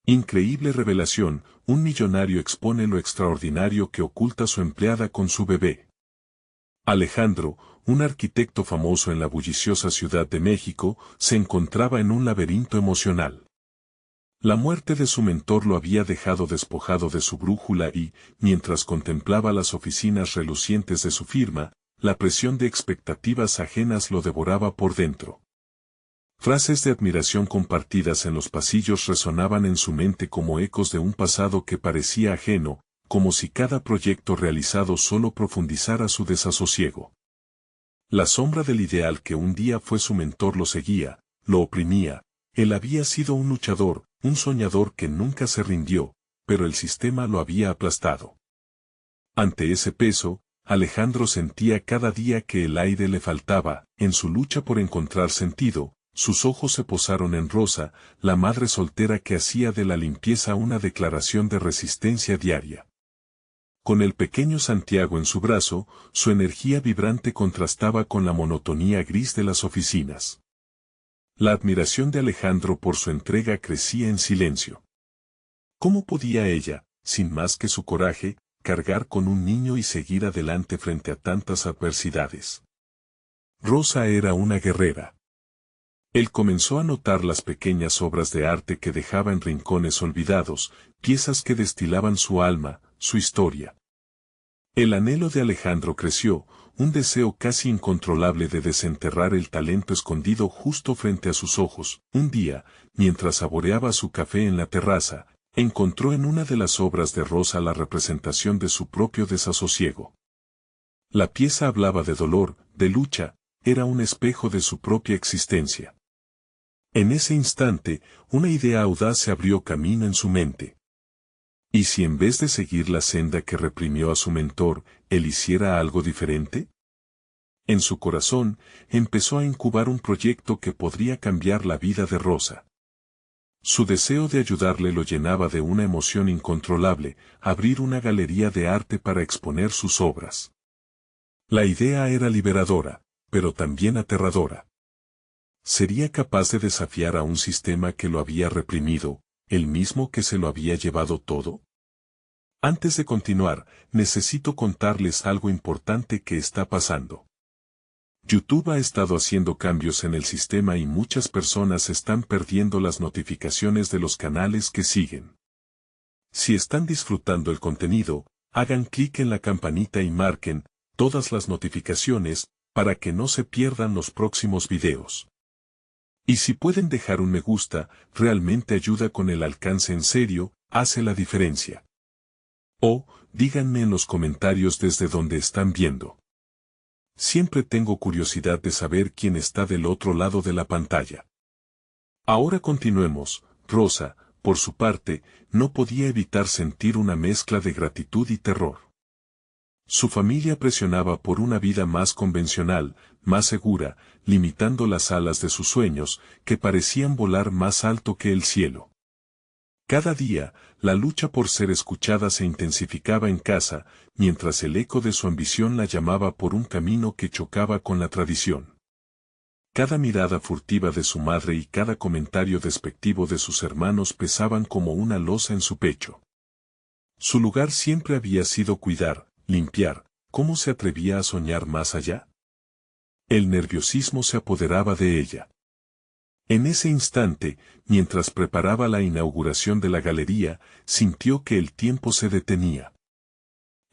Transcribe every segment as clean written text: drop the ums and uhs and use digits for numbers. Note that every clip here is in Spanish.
Increíble revelación, un millonario expone lo extraordinario que oculta su empleada con su bebé. Alejandro, un arquitecto famoso en la bulliciosa Ciudad de México, se encontraba en un laberinto emocional. La muerte de su mentor lo había dejado despojado de su brújula y, mientras contemplaba las oficinas relucientes de su firma, la presión de expectativas ajenas lo devoraba por dentro. Frases de admiración compartidas en los pasillos resonaban en su mente como ecos de un pasado que parecía ajeno, como si cada proyecto realizado solo profundizara su desasosiego. La sombra del ideal que un día fue su mentor lo seguía, lo oprimía. Él había sido un luchador, un soñador que nunca se rindió, pero el sistema lo había aplastado. Ante ese peso, Alejandro sentía cada día que el aire le faltaba. En su lucha por encontrar sentido, sus ojos se posaron en Rosa, la madre soltera que hacía de la limpieza una declaración de resistencia diaria. Con el pequeño Santiago en su brazo, su energía vibrante contrastaba con la monotonía gris de las oficinas. La admiración de Alejandro por su entrega crecía en silencio. ¿Cómo podía ella, sin más que su coraje, cargar con un niño y seguir adelante frente a tantas adversidades? Rosa era una guerrera. Él comenzó a notar las pequeñas obras de arte que dejaba en rincones olvidados, piezas que destilaban su alma, su historia. El anhelo de Alejandro creció, un deseo casi incontrolable de desenterrar el talento escondido justo frente a sus ojos. Un día, mientras saboreaba su café en la terraza, encontró en una de las obras de Rosa la representación de su propio desasosiego. La pieza hablaba de dolor, de lucha, era un espejo de su propia existencia. En ese instante, una idea audaz se abrió camino en su mente. ¿Y si en vez de seguir la senda que reprimió a su mentor, él hiciera algo diferente? En su corazón, empezó a incubar un proyecto que podría cambiar la vida de Rosa. Su deseo de ayudarle lo llenaba de una emoción incontrolable, abrir una galería de arte para exponer sus obras. La idea era liberadora, pero también aterradora. ¿Sería capaz de desafiar a un sistema que lo había reprimido, el mismo que se lo había llevado todo? Antes de continuar, necesito contarles algo importante que está pasando. YouTube ha estado haciendo cambios en el sistema y muchas personas están perdiendo las notificaciones de los canales que siguen. Si están disfrutando el contenido, hagan clic en la campanita y marquen todas las notificaciones para que no se pierdan los próximos videos. Y si pueden dejar un me gusta, realmente ayuda con el alcance en serio, hace la diferencia. O, díganme en los comentarios desde donde están viendo. Siempre tengo curiosidad de saber quién está del otro lado de la pantalla. Ahora continuemos. Rosa, por su parte, no podía evitar sentir una mezcla de gratitud y terror. Su familia presionaba por una vida más convencional, más segura, limitando las alas de sus sueños, que parecían volar más alto que el cielo. Cada día, la lucha por ser escuchada se intensificaba en casa, mientras el eco de su ambición la llamaba por un camino que chocaba con la tradición. Cada mirada furtiva de su madre y cada comentario despectivo de sus hermanos pesaban como una losa en su pecho. Su lugar siempre había sido cuidar, limpiar. ¿Cómo se atrevía a soñar más allá? El nerviosismo se apoderaba de ella. En ese instante, mientras preparaba la inauguración de la galería, sintió que el tiempo se detenía.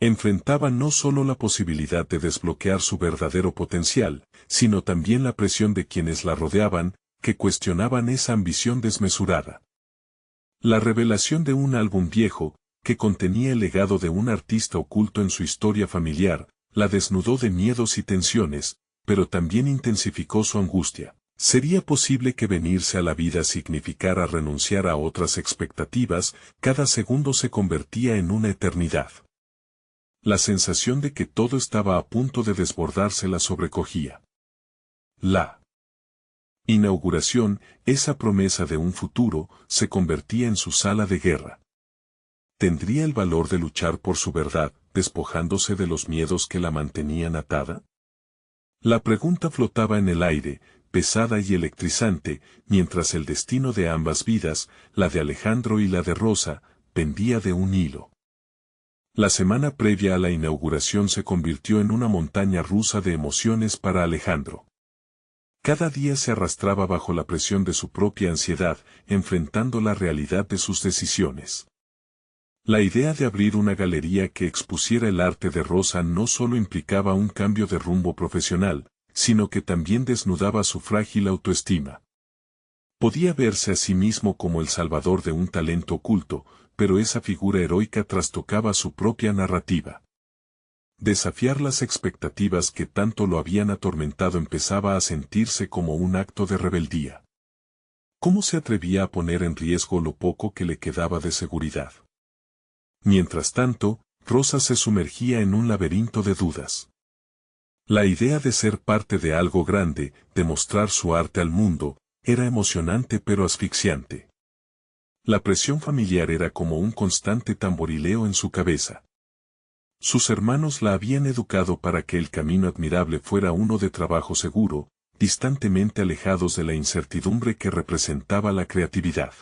Enfrentaba no solo la posibilidad de desbloquear su verdadero potencial, sino también la presión de quienes la rodeaban, que cuestionaban esa ambición desmesurada. La revelación de un álbum viejo, que contenía el legado de un artista oculto en su historia familiar, la desnudó de miedos y tensiones, pero también intensificó su angustia. ¿Sería posible que venirse a la vida significara renunciar a otras expectativas? Cada segundo se convertía en una eternidad. La sensación de que todo estaba a punto de desbordarse la sobrecogía. La inauguración, esa promesa de un futuro, se convertía en su sala de guerra. ¿Tendría el valor de luchar por su verdad, despojándose de los miedos que la mantenían atada? La pregunta flotaba en el aire, pesada y electrizante, mientras el destino de ambas vidas, la de Alejandro y la de Rosa, pendía de un hilo. La semana previa a la inauguración se convirtió en una montaña rusa de emociones para Alejandro. Cada día se arrastraba bajo la presión de su propia ansiedad, enfrentando la realidad de sus decisiones. La idea de abrir una galería que expusiera el arte de Rosa no solo implicaba un cambio de rumbo profesional, sino que también desnudaba su frágil autoestima. Podía verse a sí mismo como el salvador de un talento oculto, pero esa figura heroica trastocaba su propia narrativa. Desafiar las expectativas que tanto lo habían atormentado empezaba a sentirse como un acto de rebeldía. ¿Cómo se atrevía a poner en riesgo lo poco que le quedaba de seguridad? Mientras tanto, Rosa se sumergía en un laberinto de dudas. La idea de ser parte de algo grande, de mostrar su arte al mundo, era emocionante pero asfixiante. La presión familiar era como un constante tamborileo en su cabeza. Sus hermanos la habían educado para que el camino admirable fuera uno de trabajo seguro, distantemente alejados de la incertidumbre que representaba la creatividad.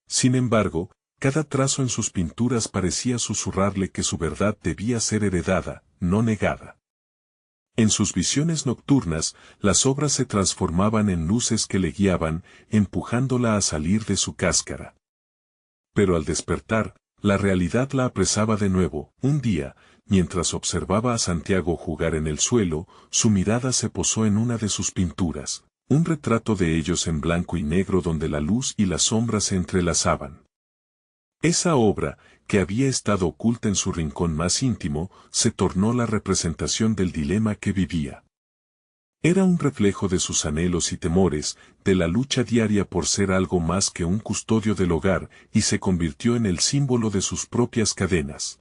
Sin embargo, cada trazo en sus pinturas parecía susurrarle que su verdad debía ser heredada, no negada. En sus visiones nocturnas, las obras se transformaban en luces que le guiaban, empujándola a salir de su cáscara. Pero al despertar, la realidad la apresaba de nuevo. Un día, mientras observaba a Santiago jugar en el suelo, su mirada se posó en una de sus pinturas, un retrato de ellos en blanco y negro donde la luz y la sombra se entrelazaban. Esa obra, que había estado oculta en su rincón más íntimo, se tornó la representación del dilema que vivía. Era un reflejo de sus anhelos y temores, de la lucha diaria por ser algo más que un custodio del hogar, y se convirtió en el símbolo de sus propias cadenas.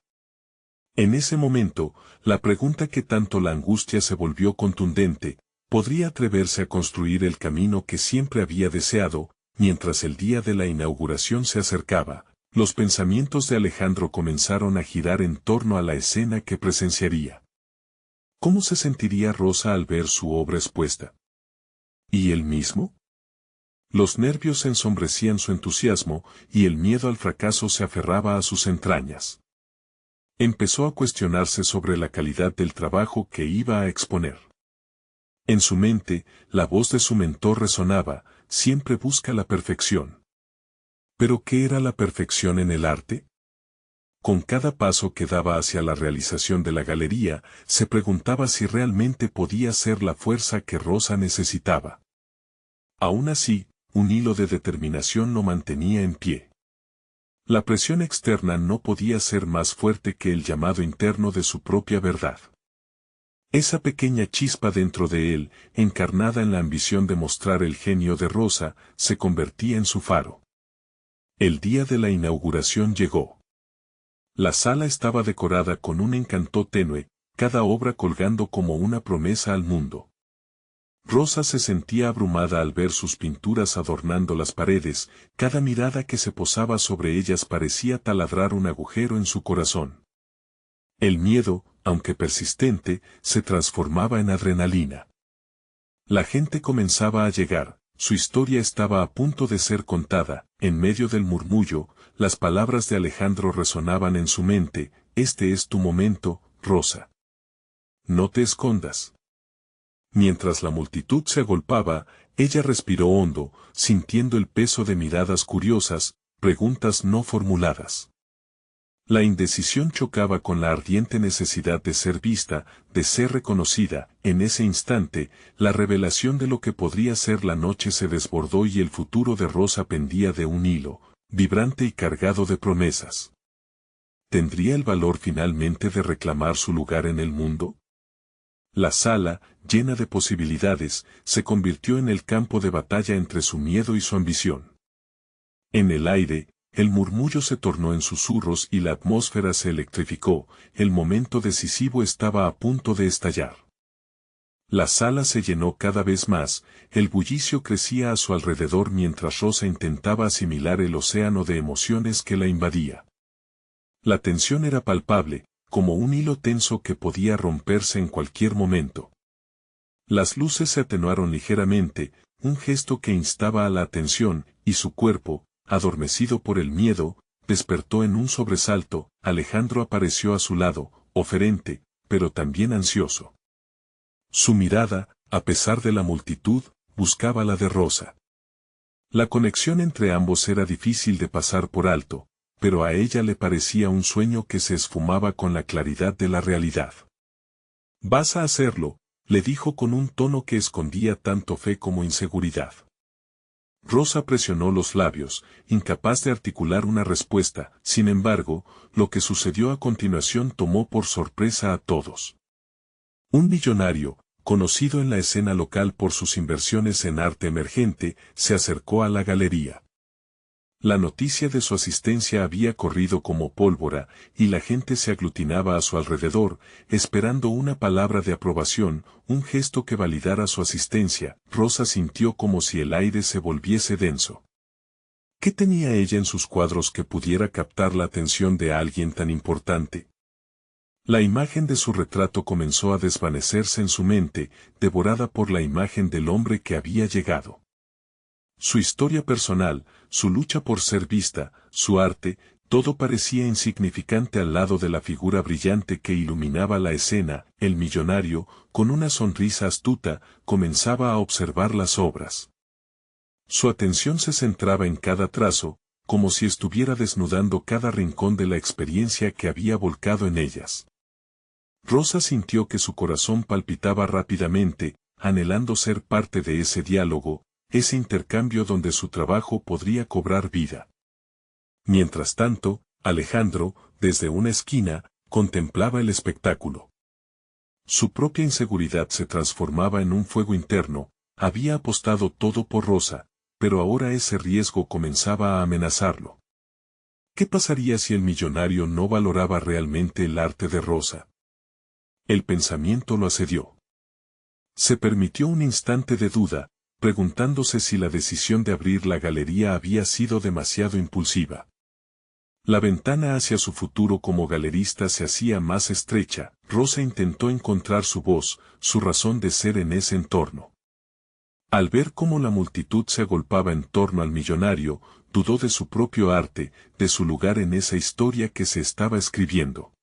En ese momento, la pregunta que tanto la angustia se volvió contundente: ¿podría atreverse a construir el camino que siempre había deseado? Mientras el día de la inauguración se acercaba, los pensamientos de Alejandro comenzaron a girar en torno a la escena que presenciaría. ¿Cómo se sentiría Rosa al ver su obra expuesta? ¿Y él mismo? Los nervios ensombrecían su entusiasmo, y el miedo al fracaso se aferraba a sus entrañas. Empezó a cuestionarse sobre la calidad del trabajo que iba a exponer. En su mente, la voz de su mentor resonaba: siempre busca la perfección. ¿Pero qué era la perfección en el arte? Con cada paso que daba hacia la realización de la galería, se preguntaba si realmente podía ser la fuerza que Rosa necesitaba. Aún así, un hilo de determinación lo mantenía en pie. La presión externa no podía ser más fuerte que el llamado interno de su propia verdad. Esa pequeña chispa dentro de él, encarnada en la ambición de mostrar el genio de Rosa, se convertía en su faro. El día de la inauguración llegó. La sala estaba decorada con un encanto tenue, cada obra colgando como una promesa al mundo. Rosa se sentía abrumada al ver sus pinturas adornando las paredes, cada mirada que se posaba sobre ellas parecía taladrar un agujero en su corazón. El miedo, aunque persistente, se transformaba en adrenalina. La gente comenzaba a llegar. Su historia estaba a punto de ser contada. En medio del murmullo, las palabras de Alejandro resonaban en su mente: este es tu momento, Rosa. No te escondas. Mientras la multitud se agolpaba, ella respiró hondo, sintiendo el peso de miradas curiosas, preguntas no formuladas. La indecisión chocaba con la ardiente necesidad de ser vista, de ser reconocida. En ese instante, la revelación de lo que podría ser la noche se desbordó y el futuro de Rosa pendía de un hilo, vibrante y cargado de promesas. ¿Tendría el valor finalmente de reclamar su lugar en el mundo? La sala, llena de posibilidades, se convirtió en el campo de batalla entre su miedo y su ambición. En el aire, el murmullo se tornó en susurros y la atmósfera se electrificó. El momento decisivo estaba a punto de estallar. La sala se llenó cada vez más, el bullicio crecía a su alrededor mientras Rosa intentaba asimilar el océano de emociones que la invadía. La tensión era palpable, como un hilo tenso que podía romperse en cualquier momento. Las luces se atenuaron ligeramente, un gesto que instaba a la atención, y su cuerpo, adormecido por el miedo, despertó en un sobresalto. Alejandro apareció a su lado, oferente, pero también ansioso. Su mirada, a pesar de la multitud, buscaba la de Rosa. La conexión entre ambos era difícil de pasar por alto, pero a ella le parecía un sueño que se esfumaba con la claridad de la realidad. «Vas a hacerlo», le dijo con un tono que escondía tanto fe como inseguridad. Rosa presionó los labios, incapaz de articular una respuesta. Sin embargo, lo que sucedió a continuación tomó por sorpresa a todos. Un millonario, conocido en la escena local por sus inversiones en arte emergente, se acercó a la galería. La noticia de su asistencia había corrido como pólvora, y la gente se aglutinaba a su alrededor, esperando una palabra de aprobación, un gesto que validara su asistencia. Rosa sintió como si el aire se volviese denso. ¿Qué tenía ella en sus cuadros que pudiera captar la atención de alguien tan importante? La imagen de su retrato comenzó a desvanecerse en su mente, devorada por la imagen del hombre que había llegado. Su historia personal, su lucha por ser vista, su arte, todo parecía insignificante al lado de la figura brillante que iluminaba la escena. El millonario, con una sonrisa astuta, comenzaba a observar las obras. Su atención se centraba en cada trazo, como si estuviera desnudando cada rincón de la experiencia que había volcado en ellas. Rosa sintió que su corazón palpitaba rápidamente, anhelando ser parte de ese diálogo, ese intercambio donde su trabajo podría cobrar vida. Mientras tanto, Alejandro, desde una esquina, contemplaba el espectáculo. Su propia inseguridad se transformaba en un fuego interno. Había apostado todo por Rosa, pero ahora ese riesgo comenzaba a amenazarlo. ¿Qué pasaría si el millonario no valoraba realmente el arte de Rosa? El pensamiento lo asedió. Se permitió un instante de duda, preguntándose si la decisión de abrir la galería había sido demasiado impulsiva. La ventana hacia su futuro como galerista se hacía más estrecha. Rosa intentó encontrar su voz, su razón de ser en ese entorno. Al ver cómo la multitud se agolpaba en torno al millonario, dudó de su propio arte, de su lugar en esa historia que se estaba escribiendo.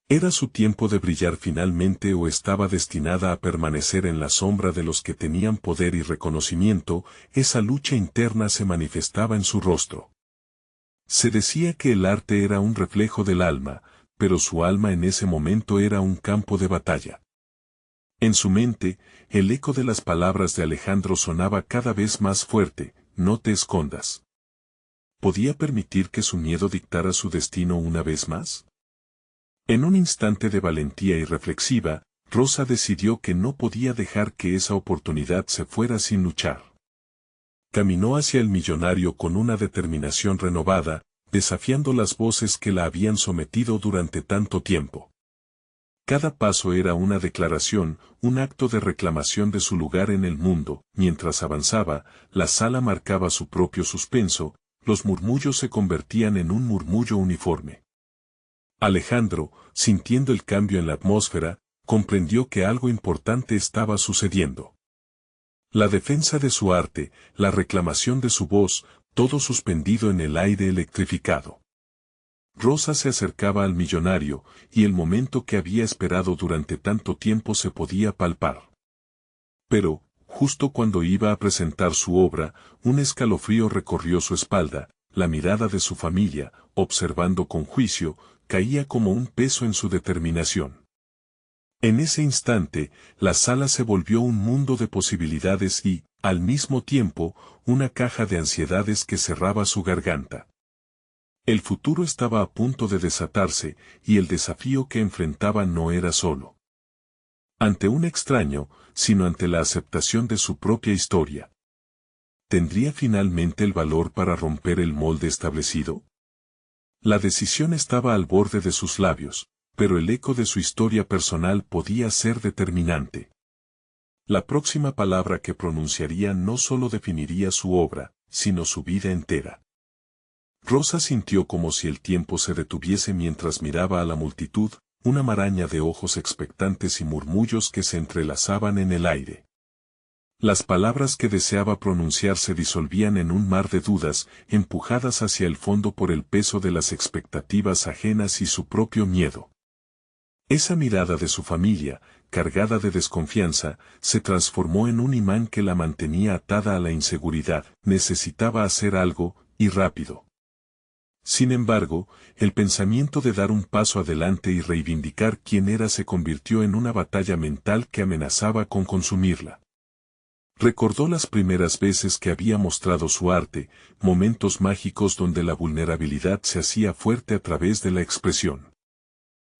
¿Era su tiempo de brillar finalmente o estaba destinada a permanecer en la sombra de los que tenían poder y reconocimiento? Esa lucha interna se manifestaba en su rostro. Se decía que el arte era un reflejo del alma, pero su alma en ese momento era un campo de batalla. En su mente, el eco de las palabras de Alejandro sonaba cada vez más fuerte: no te escondas. ¿Podía permitir que su miedo dictara su destino una vez más? En un instante de valentía irreflexiva, Rosa decidió que no podía dejar que esa oportunidad se fuera sin luchar. Caminó hacia el millonario con una determinación renovada, desafiando las voces que la habían sometido durante tanto tiempo. Cada paso era una declaración, un acto de reclamación de su lugar en el mundo. Mientras avanzaba, la sala marcaba su propio suspenso, los murmullos se convertían en un murmullo uniforme. Alejandro, sintiendo el cambio en la atmósfera, comprendió que algo importante estaba sucediendo. La defensa de su arte, la reclamación de su voz, todo suspendido en el aire electrificado. Rosa se acercaba al millonario, y el momento que había esperado durante tanto tiempo se podía palpar. Pero, justo cuando iba a presentar su obra, un escalofrío recorrió su espalda. La mirada de su familia, observando con juicio, caía como un peso en su determinación. En ese instante, la sala se volvió un mundo de posibilidades y, al mismo tiempo, una caja de ansiedades que cerraba su garganta. El futuro estaba a punto de desatarse, y el desafío que enfrentaba no era solo ante un extraño, sino ante la aceptación de su propia historia. ¿Tendría finalmente el valor para romper el molde establecido? La decisión estaba al borde de sus labios, pero el eco de su historia personal podía ser determinante. La próxima palabra que pronunciaría no solo definiría su obra, sino su vida entera. Rosa sintió como si el tiempo se detuviese mientras miraba a la multitud, una maraña de ojos expectantes y murmullos que se entrelazaban en el aire. Las palabras que deseaba pronunciar se disolvían en un mar de dudas, empujadas hacia el fondo por el peso de las expectativas ajenas y su propio miedo. Esa mirada de su familia, cargada de desconfianza, se transformó en un imán que la mantenía atada a la inseguridad. Necesitaba hacer algo, y rápido. Sin embargo, el pensamiento de dar un paso adelante y reivindicar quién era se convirtió en una batalla mental que amenazaba con consumirla. Recordó las primeras veces que había mostrado su arte, momentos mágicos donde la vulnerabilidad se hacía fuerte a través de la expresión.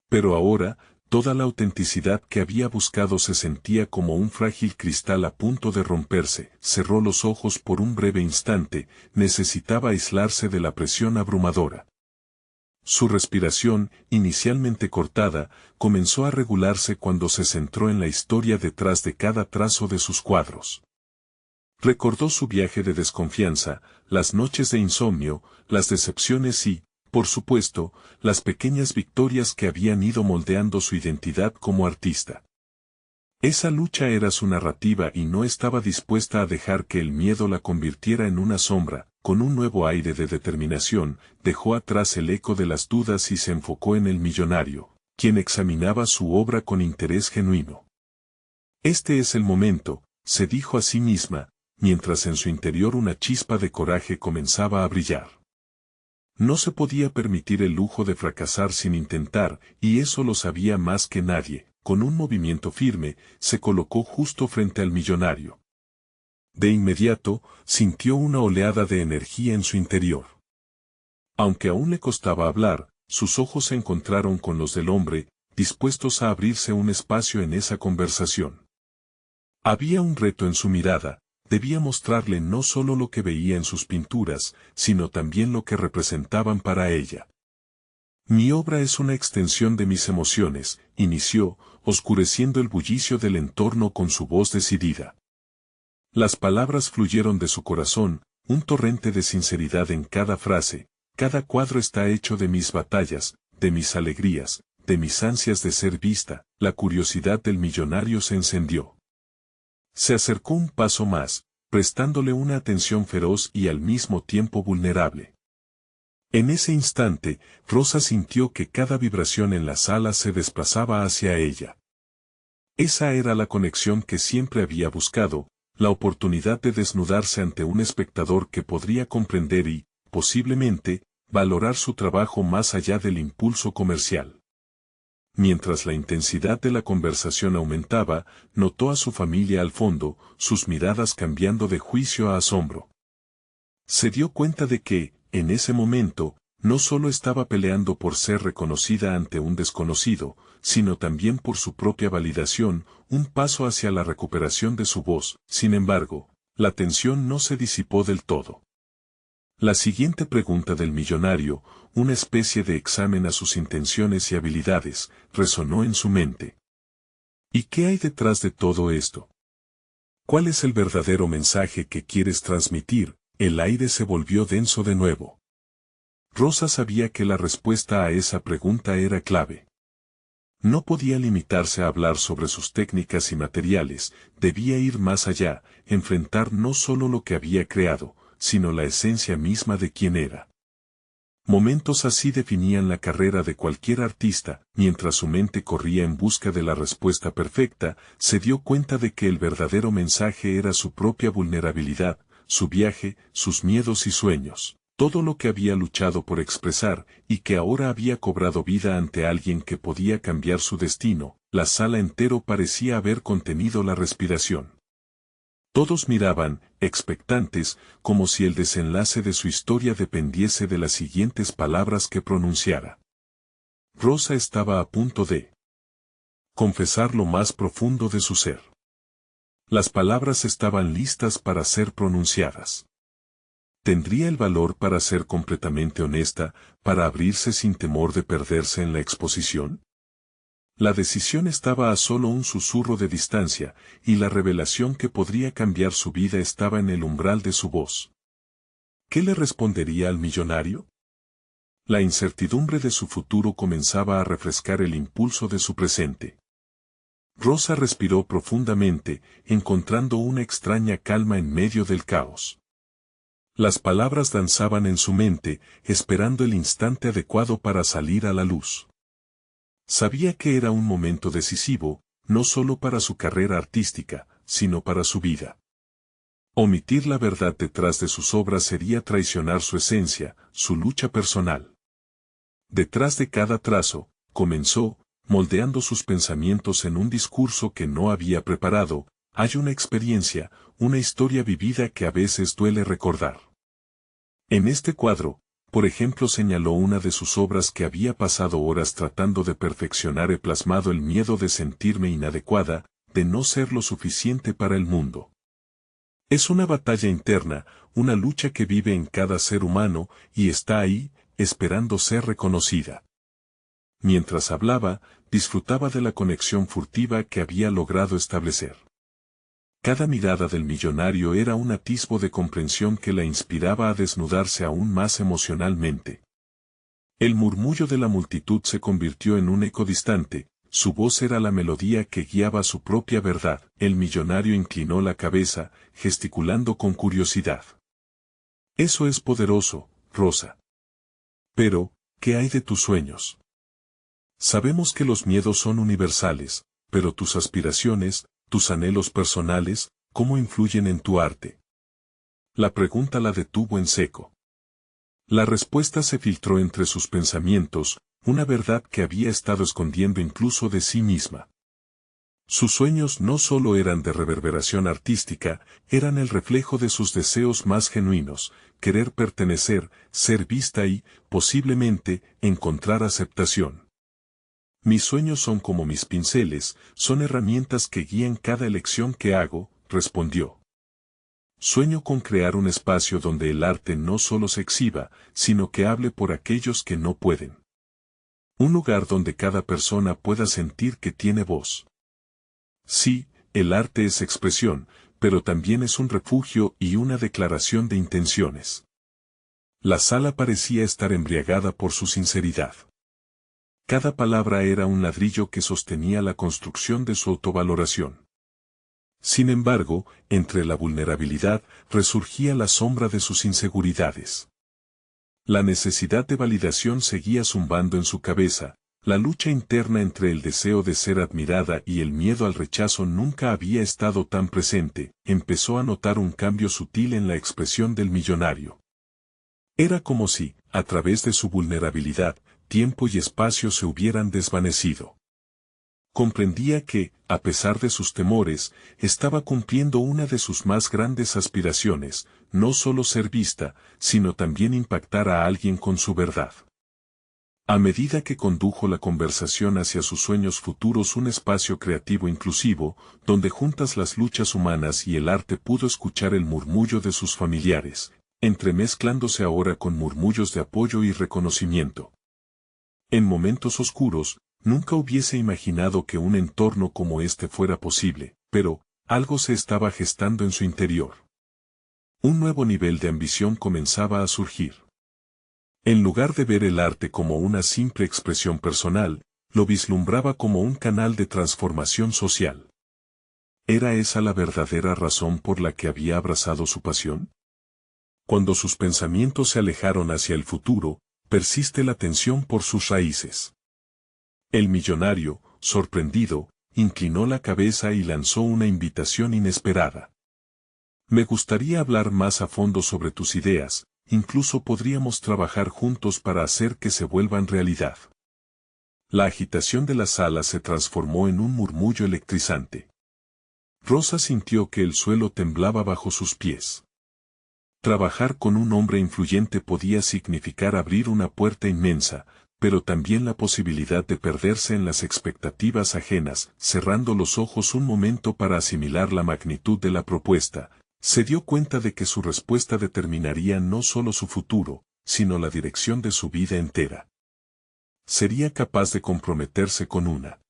Pero ahora, toda la autenticidad que había buscado se sentía como un frágil cristal a punto de romperse. Cerró los ojos por un breve instante, necesitaba aislarse de la presión abrumadora. Su respiración, inicialmente cortada, comenzó a regularse cuando se centró en la historia detrás de cada trazo de sus cuadros. Recordó su viaje de desconfianza, las noches de insomnio, las decepciones y, por supuesto, las pequeñas victorias que habían ido moldeando su identidad como artista. Esa lucha era su narrativa y no estaba dispuesta a dejar que el miedo la convirtiera en una sombra. Con un nuevo aire de determinación, dejó atrás el eco de las dudas y se enfocó en el millonario, quien examinaba su obra con interés genuino. Este es el momento, se dijo a sí misma, mientras en su interior una chispa de coraje comenzaba a brillar. No se podía permitir el lujo de fracasar sin intentar, y eso lo sabía más que nadie. Con un movimiento firme, se colocó justo frente al millonario. De inmediato, sintió una oleada de energía en su interior. Aunque aún le costaba hablar, sus ojos se encontraron con los del hombre, dispuestos a abrirse un espacio en esa conversación. Había un reto en su mirada. Debía mostrarle no solo lo que veía en sus pinturas, sino también lo que representaban para ella. Mi obra es una extensión de mis emociones, inició, oscureciendo el bullicio del entorno con su voz decidida. Las palabras fluyeron de su corazón, un torrente de sinceridad en cada frase. Cada cuadro está hecho de mis batallas, de mis alegrías, de mis ansias de ser vista. La curiosidad del millonario se encendió. Se acercó un paso más, prestándole una atención feroz y al mismo tiempo vulnerable. En ese instante, Rosa sintió que cada vibración en la sala se desplazaba hacia ella. Esa era la conexión que siempre había buscado, la oportunidad de desnudarse ante un espectador que podría comprender y, posiblemente, valorar su trabajo más allá del impulso comercial. Mientras la intensidad de la conversación aumentaba, notó a su familia al fondo, sus miradas cambiando de juicio a asombro. Se dio cuenta de que, en ese momento, no solo estaba peleando por ser reconocida ante un desconocido, sino también por su propia validación, un paso hacia la recuperación de su voz. Sin embargo, la tensión no se disipó del todo. La siguiente pregunta del millonario, una especie de examen a sus intenciones y habilidades, resonó en su mente. ¿Y qué hay detrás de todo esto? ¿Cuál es el verdadero mensaje que quieres transmitir? El aire se volvió denso de nuevo. Rosa sabía que la respuesta a esa pregunta era clave. No podía limitarse a hablar sobre sus técnicas y materiales, debía ir más allá, enfrentar no solo lo que había creado, sino la esencia misma de quién era. Momentos así definían la carrera de cualquier artista. Mientras su mente corría en busca de la respuesta perfecta, se dio cuenta de que el verdadero mensaje era su propia vulnerabilidad, su viaje, sus miedos y sueños, todo lo que había luchado por expresar, y que ahora había cobrado vida ante alguien que podía cambiar su destino. La sala entero parecía haber contenido la respiración. Todos miraban, expectantes, como si el desenlace de su historia dependiese de las siguientes palabras que pronunciara. Rosa estaba a punto de confesar lo más profundo de su ser. Las palabras estaban listas para ser pronunciadas. ¿Tendría el valor para ser completamente honesta, para abrirse sin temor de perderse en la exposición? La decisión estaba a solo un susurro de distancia, y la revelación que podría cambiar su vida estaba en el umbral de su voz. ¿Qué le respondería al millonario? La incertidumbre de su futuro comenzaba a refrescar el impulso de su presente. Rosa respiró profundamente, encontrando una extraña calma en medio del caos. Las palabras danzaban en su mente, esperando el instante adecuado para salir a la luz. Sabía que era un momento decisivo, no solo para su carrera artística, sino para su vida. Omitir la verdad detrás de sus obras sería traicionar su esencia, su lucha personal. Detrás de cada trazo, comenzó, moldeando sus pensamientos en un discurso que no había preparado, hay una experiencia, una historia vivida que a veces duele recordar. En este cuadro, por ejemplo, señaló una de sus obras que había pasado horas tratando de perfeccionar. He plasmado el miedo de sentirme inadecuada, de no ser lo suficiente para el mundo. Es una batalla interna, una lucha que vive en cada ser humano, y está ahí, esperando ser reconocida. Mientras hablaba, disfrutaba de la conexión furtiva que había logrado establecer. Cada mirada del millonario era un atisbo de comprensión que la inspiraba a desnudarse aún más emocionalmente. El murmullo de la multitud se convirtió en un eco distante, su voz era la melodía que guiaba su propia verdad. El millonario inclinó la cabeza, gesticulando con curiosidad. Eso es poderoso, Rosa. Pero, ¿qué hay de tus sueños? Sabemos que los miedos son universales, pero tus aspiraciones, tus anhelos personales, ¿cómo influyen en tu arte? La pregunta la detuvo en seco. La respuesta se filtró entre sus pensamientos, una verdad que había estado escondiendo incluso de sí misma. Sus sueños no solo eran de reverberación artística, eran el reflejo de sus deseos más genuinos, querer pertenecer, ser vista y, posiblemente, encontrar aceptación. Mis sueños son como mis pinceles, son herramientas que guían cada elección que hago, respondió. Sueño con crear un espacio donde el arte no solo se exhiba, sino que hable por aquellos que no pueden. Un lugar donde cada persona pueda sentir que tiene voz. Sí, el arte es expresión, pero también es un refugio y una declaración de intenciones. La sala parecía estar embriagada por su sinceridad. Cada palabra era un ladrillo que sostenía la construcción de su autovaloración. Sin embargo, entre la vulnerabilidad resurgía la sombra de sus inseguridades. La necesidad de validación seguía zumbando en su cabeza, la lucha interna entre el deseo de ser admirada y el miedo al rechazo nunca había estado tan presente. Empezó a notar un cambio sutil en la expresión del millonario. Era como si, a través de su vulnerabilidad, tiempo y espacio se hubieran desvanecido. Comprendía que, a pesar de sus temores, estaba cumpliendo una de sus más grandes aspiraciones, no solo ser vista, sino también impactar a alguien con su verdad. A medida que condujo la conversación hacia sus sueños futuros, un espacio creativo inclusivo, donde juntas las luchas humanas y el arte, pudo escuchar el murmullo de sus familiares, entremezclándose ahora con murmullos de apoyo y reconocimiento. En momentos oscuros, nunca hubiese imaginado que un entorno como este fuera posible, pero, algo se estaba gestando en su interior. Un nuevo nivel de ambición comenzaba a surgir. En lugar de ver el arte como una simple expresión personal, lo vislumbraba como un canal de transformación social. ¿Era esa la verdadera razón por la que había abrazado su pasión? Cuando sus pensamientos se alejaron hacia el futuro, persiste la tensión por sus raíces. El millonario, sorprendido, inclinó la cabeza y lanzó una invitación inesperada. Me gustaría hablar más a fondo sobre tus ideas, incluso podríamos trabajar juntos para hacer que se vuelvan realidad. La agitación de la sala se transformó en un murmullo electrizante. Rosa sintió que el suelo temblaba bajo sus pies. Trabajar con un hombre influyente podía significar abrir una puerta inmensa, pero también la posibilidad de perderse en las expectativas ajenas. Cerrando los ojos un momento para asimilar la magnitud de la propuesta, se dio cuenta de que su respuesta determinaría no solo su futuro, sino la dirección de su vida entera. Sería capaz de comprometerse con una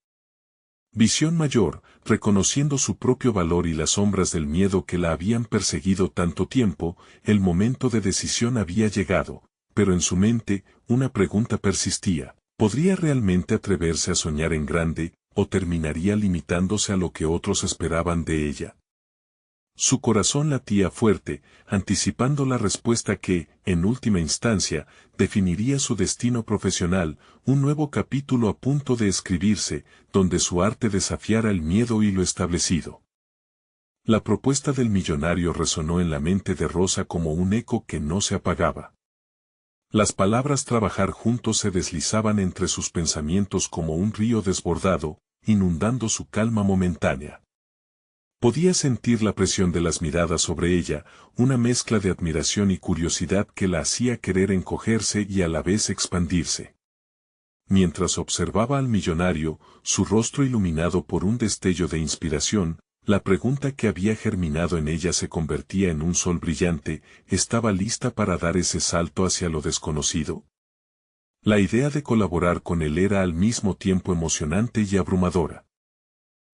visión mayor, reconociendo su propio valor y las sombras del miedo que la habían perseguido tanto tiempo. El momento de decisión había llegado, pero en su mente, una pregunta persistía. ¿Podría realmente atreverse a soñar en grande, o terminaría limitándose a lo que otros esperaban de ella? Su corazón latía fuerte, anticipando la respuesta que, en última instancia, definiría su destino profesional, un nuevo capítulo a punto de escribirse, donde su arte desafiara el miedo y lo establecido. La propuesta del millonario resonó en la mente de Rosa como un eco que no se apagaba. Las palabras trabajar juntos se deslizaban entre sus pensamientos como un río desbordado, inundando su calma momentánea. Podía sentir la presión de las miradas sobre ella, una mezcla de admiración y curiosidad que la hacía querer encogerse y a la vez expandirse. Mientras observaba al millonario, su rostro iluminado por un destello de inspiración, la pregunta que había germinado en ella se convertía en un sol brillante. ¿Estaba lista para dar ese salto hacia lo desconocido? La idea de colaborar con él era al mismo tiempo emocionante y abrumadora.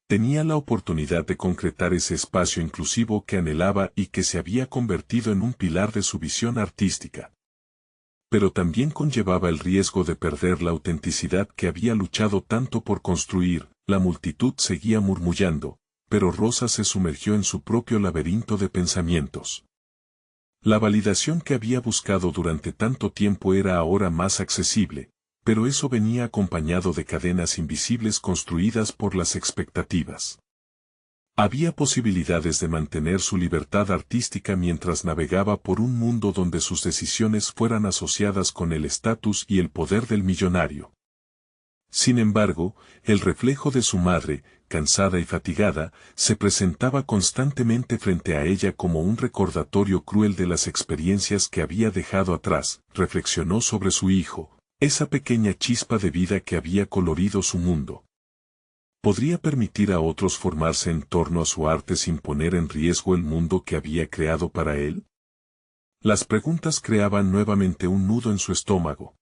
Tenía la oportunidad de concretar ese espacio inclusivo que anhelaba y que se había convertido en un pilar de su visión artística. Pero también conllevaba el riesgo de perder la autenticidad que había luchado tanto por construir. La multitud seguía murmullando, pero Rosa se sumergió en su propio laberinto de pensamientos. La validación que había buscado durante tanto tiempo era ahora más accesible, pero eso venía acompañado de cadenas invisibles construidas por las expectativas. Había posibilidades de mantener su libertad artística mientras navegaba por un mundo donde sus decisiones fueran asociadas con el estatus y el poder del millonario. Sin embargo, el reflejo de su madre, cansada y fatigada, se presentaba constantemente frente a ella como un recordatorio cruel de las experiencias que había dejado atrás. Reflexionó sobre su hijo, esa pequeña chispa de vida que había colorido su mundo. ¿Podría permitir a otros formarse en torno a su arte sin poner en riesgo el mundo que había creado para él? Las preguntas creaban nuevamente un nudo en su estómago.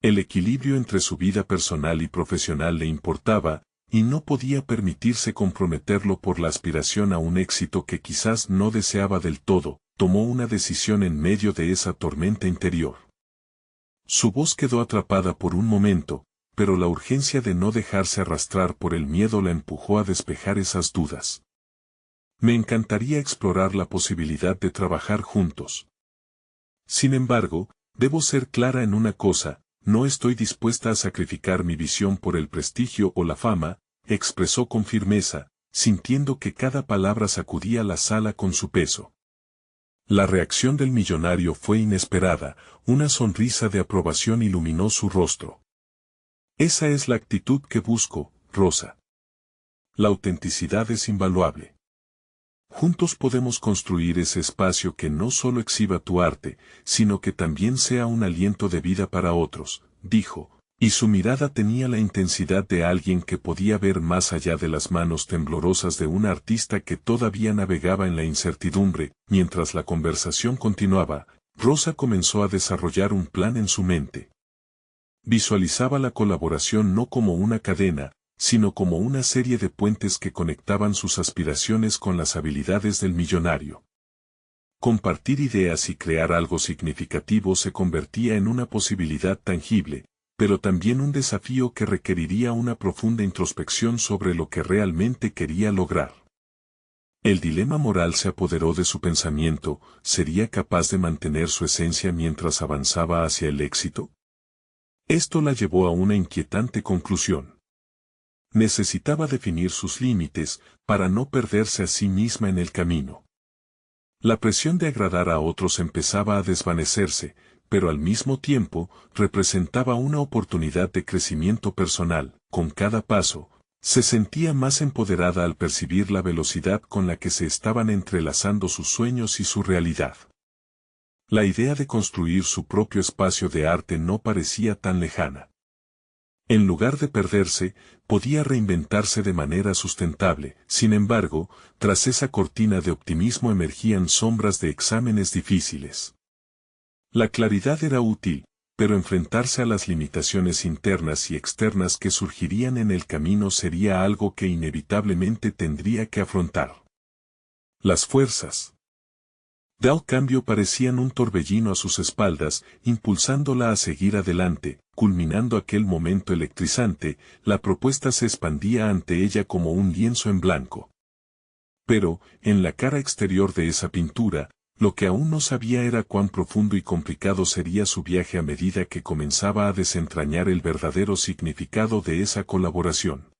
El equilibrio entre su vida personal y profesional le importaba, y no podía permitirse comprometerlo por la aspiración a un éxito que quizás no deseaba del todo. Tomó una decisión en medio de esa tormenta interior. Su voz quedó atrapada por un momento, pero la urgencia de no dejarse arrastrar por el miedo la empujó a despejar esas dudas. Me encantaría explorar la posibilidad de trabajar juntos. Sin embargo, debo ser clara en una cosa, no estoy dispuesta a sacrificar mi visión por el prestigio o la fama, expresó con firmeza, sintiendo que cada palabra sacudía la sala con su peso. La reacción del millonario fue inesperada, una sonrisa de aprobación iluminó su rostro. Esa es la actitud que busco, Rosa. La autenticidad es invaluable. Juntos podemos construir ese espacio que no solo exhiba tu arte, sino que también sea un aliento de vida para otros, dijo, y su mirada tenía la intensidad de alguien que podía ver más allá de las manos temblorosas de un artista que todavía navegaba en la incertidumbre. Mientras la conversación continuaba, Rosa comenzó a desarrollar un plan en su mente. Visualizaba la colaboración no como una cadena, sino como una serie de puentes que conectaban sus aspiraciones con las habilidades del millonario. Compartir ideas y crear algo significativo se convertía en una posibilidad tangible, pero también un desafío que requeriría una profunda introspección sobre lo que realmente quería lograr. El dilema moral se apoderó de su pensamiento. ¿Sería capaz de mantener su esencia mientras avanzaba hacia el éxito? Esto la llevó a una inquietante conclusión. Necesitaba definir sus límites, para no perderse a sí misma en el camino. La presión de agradar a otros empezaba a desvanecerse, pero al mismo tiempo, representaba una oportunidad de crecimiento personal. Con cada paso, se sentía más empoderada al percibir la velocidad con la que se estaban entrelazando sus sueños y su realidad. La idea de construir su propio espacio de arte no parecía tan lejana. En lugar de perderse, podía reinventarse de manera sustentable. Sin embargo, tras esa cortina de optimismo emergían sombras de exámenes difíciles. La claridad era útil, pero enfrentarse a las limitaciones internas y externas que surgirían en el camino sería algo que inevitablemente tendría que afrontar. Las fuerzas Al cambio parecían un torbellino a sus espaldas, impulsándola a seguir adelante. Culminando aquel momento electrizante, la propuesta se expandía ante ella como un lienzo en blanco. Pero, en la cara exterior de esa pintura, lo que aún no sabía era cuán profundo y complicado sería su viaje a medida que comenzaba a desentrañar el verdadero significado de esa colaboración.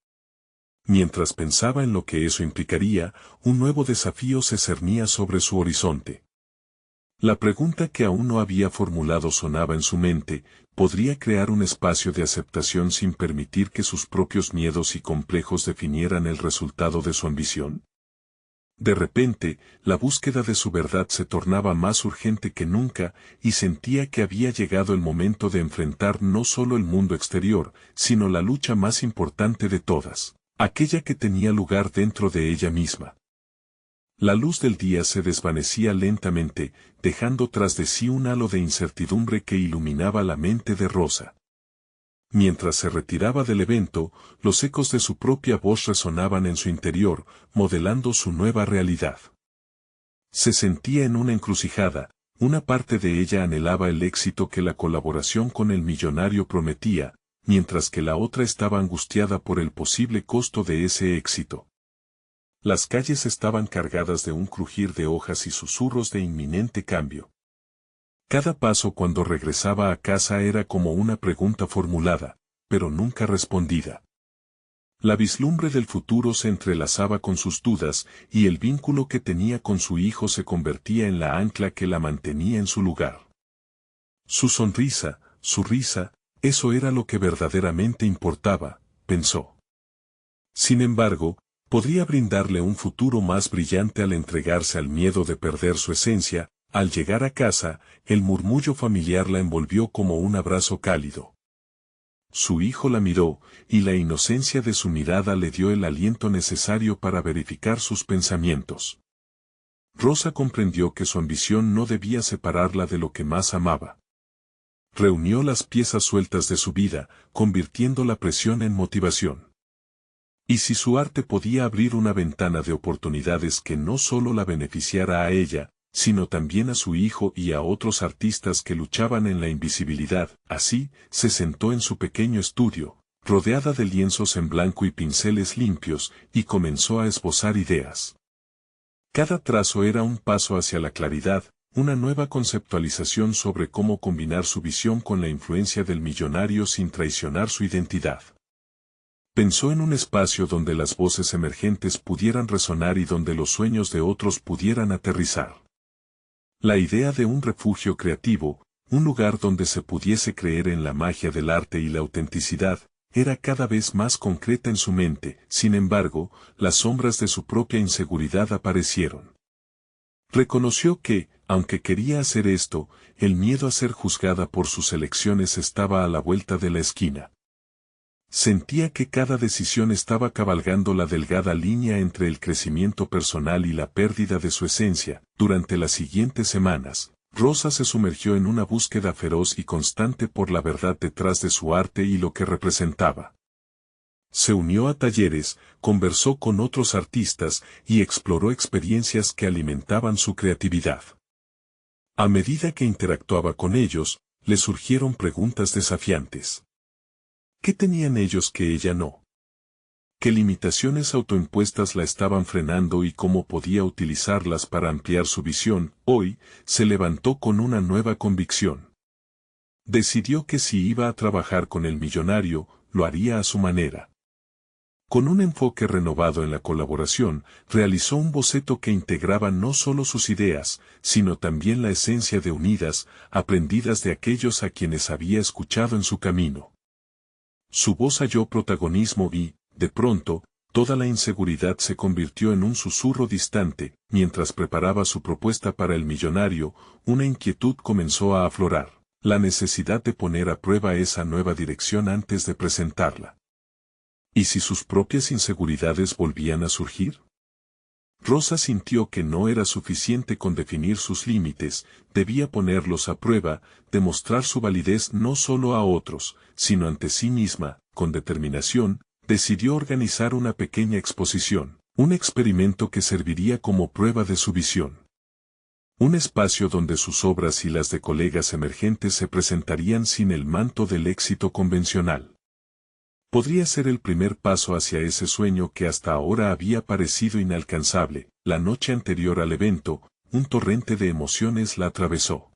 Mientras pensaba en lo que eso implicaría, un nuevo desafío se cernía sobre su horizonte. La pregunta que aún no había formulado sonaba en su mente: ¿podría crear un espacio de aceptación sin permitir que sus propios miedos y complejos definieran el resultado de su ambición? De repente, la búsqueda de su verdad se tornaba más urgente que nunca, y sentía que había llegado el momento de enfrentar no solo el mundo exterior, sino la lucha más importante de todas, aquella que tenía lugar dentro de ella misma. La luz del día se desvanecía lentamente, dejando tras de sí un halo de incertidumbre que iluminaba la mente de Rosa. Mientras se retiraba del evento, los ecos de su propia voz resonaban en su interior, modelando su nueva realidad. Se sentía en una encrucijada. Una parte de ella anhelaba el éxito que la colaboración con el millonario prometía, mientras que la otra estaba angustiada por el posible costo de ese éxito. Las calles estaban cargadas de un crujir de hojas y susurros de inminente cambio. Cada paso cuando regresaba a casa era como una pregunta formulada, pero nunca respondida. La vislumbre del futuro se entrelazaba con sus dudas, y el vínculo que tenía con su hijo se convertía en la ancla que la mantenía en su lugar. Su sonrisa, su risa, eso era lo que verdaderamente importaba, pensó. Sin embargo, podría brindarle un futuro más brillante al entregarse al miedo de perder su esencia. Al llegar a casa, el murmullo familiar la envolvió como un abrazo cálido. Su hijo la miró, y la inocencia de su mirada le dio el aliento necesario para verificar sus pensamientos. Rosa comprendió que su ambición no debía separarla de lo que más amaba. Reunió las piezas sueltas de su vida, convirtiendo la presión en motivación. Y si su arte podía abrir una ventana de oportunidades que no solo la beneficiara a ella, sino también a su hijo y a otros artistas que luchaban en la invisibilidad, así, se sentó en su pequeño estudio, rodeada de lienzos en blanco y pinceles limpios, y comenzó a esbozar ideas. Cada trazo era un paso hacia la claridad, una nueva conceptualización sobre cómo combinar su visión con la influencia del millonario sin traicionar su identidad. Pensó en un espacio donde las voces emergentes pudieran resonar y donde los sueños de otros pudieran aterrizar. La idea de un refugio creativo, un lugar donde se pudiese creer en la magia del arte y la autenticidad, era cada vez más concreta en su mente. Sin embargo, las sombras de su propia inseguridad aparecieron. Reconoció que, aunque quería hacer esto, el miedo a ser juzgada por sus elecciones estaba a la vuelta de la esquina. Sentía que cada decisión estaba cabalgando la delgada línea entre el crecimiento personal y la pérdida de su esencia. Durante las siguientes semanas, Rosa se sumergió en una búsqueda feroz y constante por la verdad detrás de su arte y lo que representaba. Se unió a talleres, conversó con otros artistas y exploró experiencias que alimentaban su creatividad. A medida que interactuaba con ellos, le surgieron preguntas desafiantes. ¿Qué tenían ellos que ella no? ¿Qué limitaciones autoimpuestas la estaban frenando y cómo podía utilizarlas para ampliar su visión? Hoy, se levantó con una nueva convicción. Decidió que si iba a trabajar con el millonario, lo haría a su manera. Con un enfoque renovado en la colaboración, realizó un boceto que integraba no solo sus ideas, sino también la esencia de Unidas, aprendidas de aquellos a quienes había escuchado en su camino. Su voz halló protagonismo y, de pronto, toda la inseguridad se convirtió en un susurro distante. Mientras preparaba su propuesta para el millonario, una inquietud comenzó a aflorar: la necesidad de poner a prueba esa nueva dirección antes de presentarla. ¿Y si sus propias inseguridades volvían a surgir? Rosa sintió que no era suficiente con definir sus límites, debía ponerlos a prueba, demostrar su validez no solo a otros, sino ante sí misma. Con determinación, decidió organizar una pequeña exposición, un experimento que serviría como prueba de su visión. Un espacio donde sus obras y las de colegas emergentes se presentarían sin el manto del éxito convencional. Podría ser el primer paso hacia ese sueño que hasta ahora había parecido inalcanzable. La noche anterior al evento, un torrente de emociones la atravesó.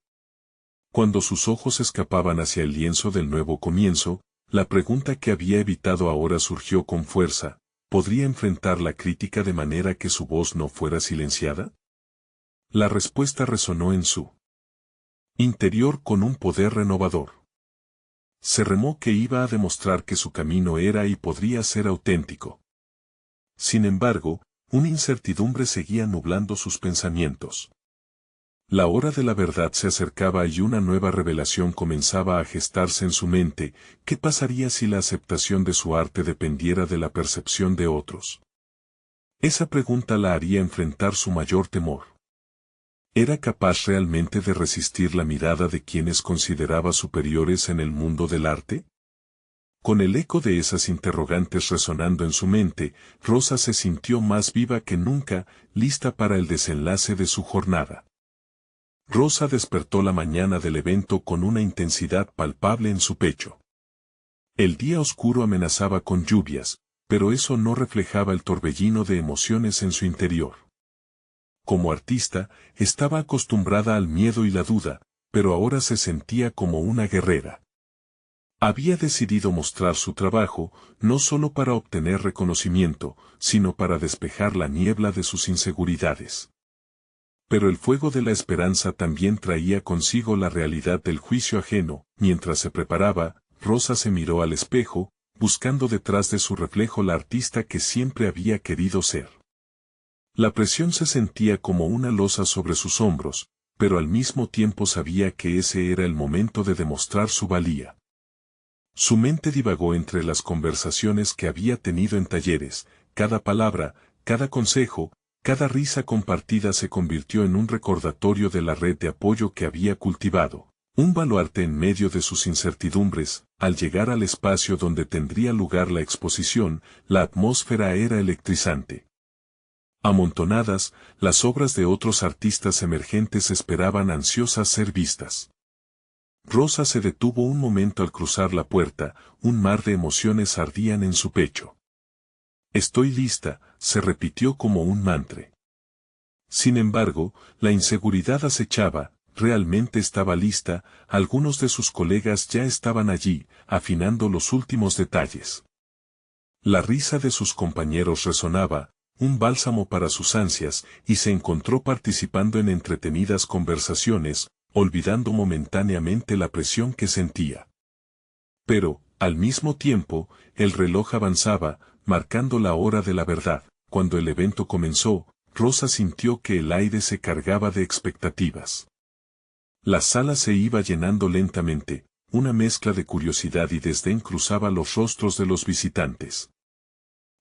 Cuando sus ojos escapaban hacia el lienzo del nuevo comienzo, la pregunta que había evitado ahora surgió con fuerza: ¿podría enfrentar la crítica de manera que su voz no fuera silenciada? La respuesta resonó en su interior con un poder renovador. Se remó que iba a demostrar que su camino era y podría ser auténtico. Sin embargo, una incertidumbre seguía nublando sus pensamientos. La hora de la verdad se acercaba y una nueva revelación comenzaba a gestarse en su mente. ¿Qué pasaría si la aceptación de su arte dependiera de la percepción de otros? Esa pregunta la haría enfrentar su mayor temor. ¿Era capaz realmente de resistir la mirada de quienes consideraba superiores en el mundo del arte? Con el eco de esas interrogantes resonando en su mente, Rosa se sintió más viva que nunca, lista para el desenlace de su jornada. Rosa despertó la mañana del evento con una intensidad palpable en su pecho. El día oscuro amenazaba con lluvias, pero eso no reflejaba el torbellino de emociones en su interior. Como artista, estaba acostumbrada al miedo y la duda, pero ahora se sentía como una guerrera. Había decidido mostrar su trabajo, no solo para obtener reconocimiento, sino para despejar la niebla de sus inseguridades. Pero el fuego de la esperanza también traía consigo la realidad del juicio ajeno. Mientras se preparaba, Rosa se miró al espejo, buscando detrás de su reflejo la artista que siempre había querido ser. La presión se sentía como una losa sobre sus hombros, pero al mismo tiempo sabía que ese era el momento de demostrar su valía. Su mente divagó entre las conversaciones que había tenido en talleres. Cada palabra, cada consejo, cada risa compartida se convirtió en un recordatorio de la red de apoyo que había cultivado, un baluarte en medio de sus incertidumbres. Al llegar al espacio donde tendría lugar la exposición, la atmósfera era electrizante. Amontonadas, las obras de otros artistas emergentes esperaban ansiosas ser vistas. Rosa se detuvo un momento al cruzar la puerta. Un mar de emociones ardían en su pecho. «Estoy lista», se repitió como un mantra. Sin embargo, la inseguridad acechaba. Realmente estaba lista. Algunos de sus colegas ya estaban allí, afinando los últimos detalles. La risa de sus compañeros resonaba, un bálsamo para sus ansias, y se encontró participando en entretenidas conversaciones, olvidando momentáneamente la presión que sentía. Pero, al mismo tiempo, el reloj avanzaba, marcando la hora de la verdad. Cuando el evento comenzó, Rosa sintió que el aire se cargaba de expectativas. La sala se iba llenando lentamente, una mezcla de curiosidad y desdén cruzaba los rostros de los visitantes.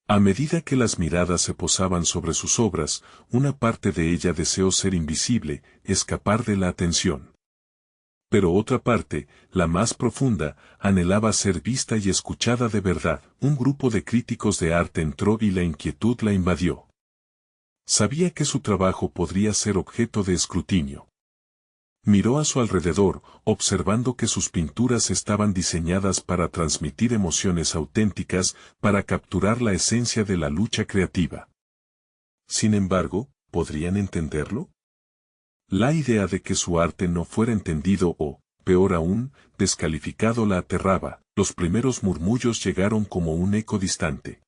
A medida que las miradas se posaban sobre sus obras, una parte de ella deseó ser invisible, escapar de la atención. Pero otra parte, la más profunda, anhelaba ser vista y escuchada de verdad. Un grupo de críticos de arte entró y la inquietud la invadió. Sabía que su trabajo podría ser objeto de escrutinio. Miró a su alrededor, observando que sus pinturas estaban diseñadas para transmitir emociones auténticas, para capturar la esencia de la lucha creativa. Sin embargo, ¿podrían entenderlo? La idea de que su arte no fuera entendido o, peor aún, descalificado la aterraba. Los primeros murmullos llegaron como un eco distante.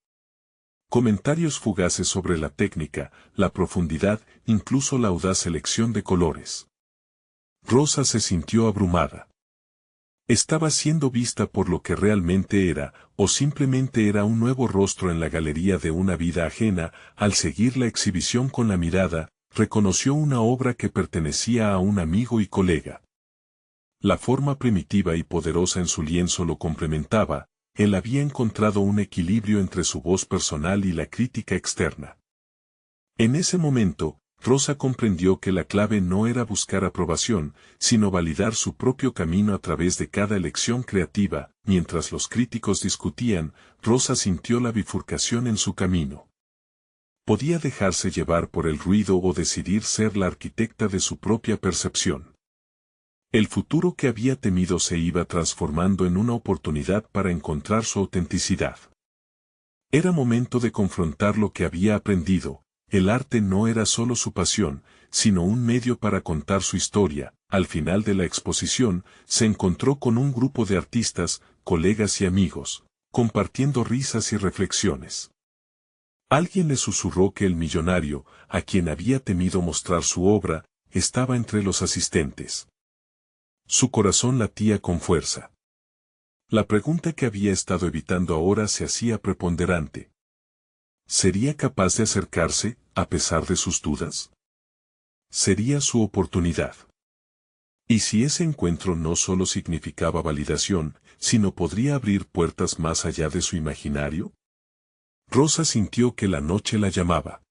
Comentarios fugaces sobre la técnica, la profundidad, incluso la audaz elección de colores. Rosa se sintió abrumada. ¿Estaba siendo vista por lo que realmente era, o simplemente era un nuevo rostro en la galería de una vida ajena? Al seguir la exhibición con la mirada, reconoció una obra que pertenecía a un amigo y colega. La forma primitiva y poderosa en su lienzo lo complementaba. Él había encontrado un equilibrio entre su voz personal y la crítica externa. En ese momento, Rosa comprendió que la clave no era buscar aprobación, sino validar su propio camino a través de cada elección creativa. Mientras los críticos discutían, Rosa sintió la bifurcación en su camino. Podía dejarse llevar por el ruido o decidir ser la arquitecta de su propia percepción. El futuro que había temido se iba transformando en una oportunidad para encontrar su autenticidad. Era momento de confrontar lo que había aprendido. El arte no era solo su pasión, sino un medio para contar su historia. Al final de la exposición, se encontró con un grupo de artistas, colegas y amigos, compartiendo risas y reflexiones. Alguien le susurró que el millonario, a quien había temido mostrar su obra, estaba entre los asistentes. Su corazón latía con fuerza. La pregunta que había estado evitando ahora se hacía preponderante. ¿Sería capaz de acercarse, a pesar de sus dudas? Sería su oportunidad. ¿Y si ese encuentro no solo significaba validación, sino podría abrir puertas más allá de su imaginario? Rosa sintió que la noche la llamaba.